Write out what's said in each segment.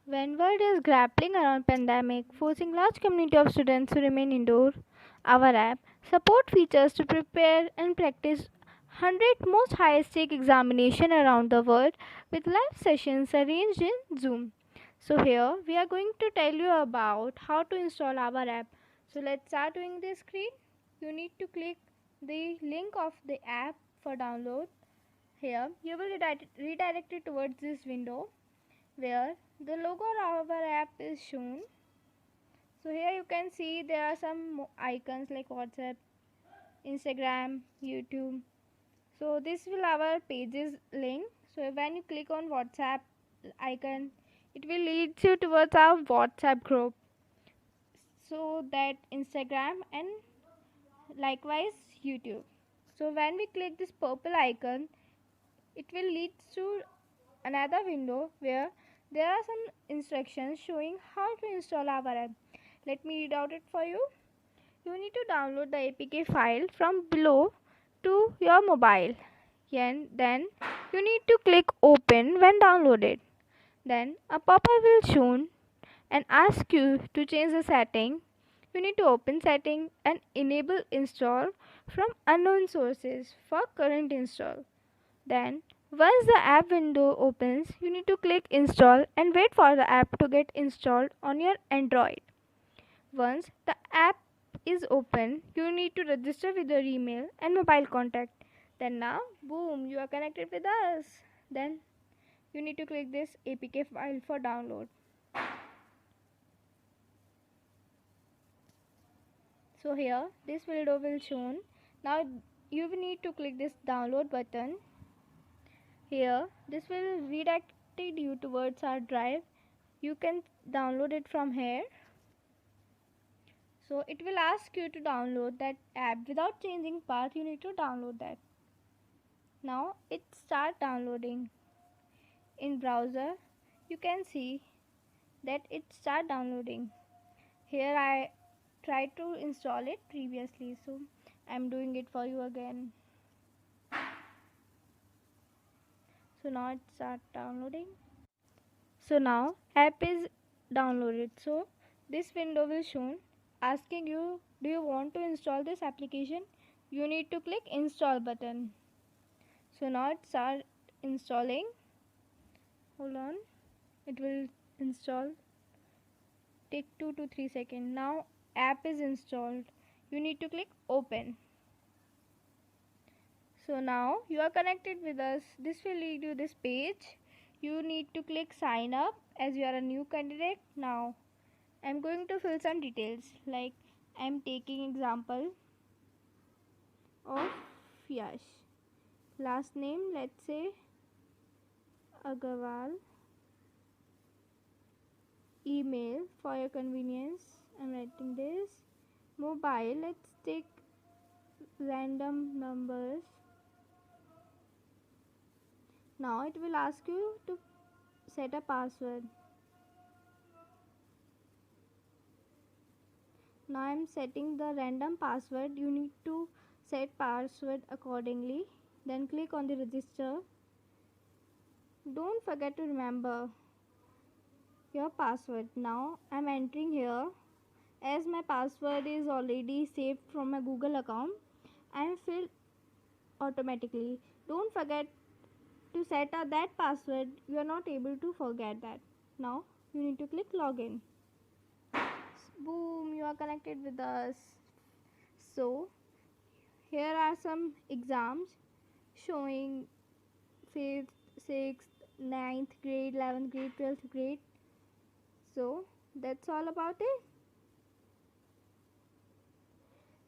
When world is grappling around pandemic, forcing large community of students to remain indoor, our app support features to prepare and practice 100 most high-stake examination around the world with live sessions arranged in Zoom. So here we are going to tell you about how to install our app. So let's start doing this screen. You need to click the link of the app for download. Here you will redirect it towards this window where the logo of our app is shown. So here you can see there are some icons like WhatsApp, Instagram, YouTube. So this will our pages link. So when you click on WhatsApp icon, it will lead you towards our WhatsApp group. So that Instagram and likewise YouTube. So when we click this purple icon, it will lead to another window where there are some instructions showing how to install our app. Let me read out it for you. You need to download the APK file from below to your mobile. And then you need to click open when downloaded. Then a pop-up will show and ask you to change the setting. You need to open setting and enable install from unknown sources for current install. Then once the app window opens, you need to click install and wait for the app to get installed on your Android. Once the app is open, you need to register with your email and mobile contact. Then now, boom, you are connected with us. Then you need to click this APK file for download. So here, this window will shown. Now you will need to click this download button. Here, this will redirect you towards our drive. You can download it from here. So it will ask you to download that app without changing path. You need to download that. Now it start downloading. In browser you can see that it start downloading. Here I tried to install it previously, so I'm doing it for you again. So now it start downloading. So now app is downloaded. So this window will show asking you, do you want to install this application? You need to click install button. So now it start installing. Hold on, it will install. Take 2 to 3 seconds. Now app is installed. You need to click open. So now you are connected with us. This will lead you this page. You need to click sign up as you are a new candidate. Now I'm going to fill some details, like I'm taking example of Yash. Last name, let's say Agarwal. Email for your convenience, I'm writing this. Mobile, let's take random numbers. Now it will ask you to set a password. Now I'm setting the random password. You need to set password accordingly. Then click on the register. Don't forget to remember your password. Now I'm entering here. As my password is already saved from my Google account, I'm filled automatically. Don't forget to set up that password. You are not able to forget that. Now you need to click login. Boom, you are connected with us. So here are some exams showing 5th, 6th, 9th grade, 11th grade, 12th grade. So that's all about it.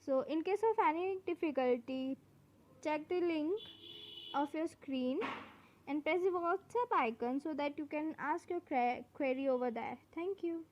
So in case of any difficulty, check the link of your screen and press the WhatsApp icon so that you can ask your query over there. Thank you.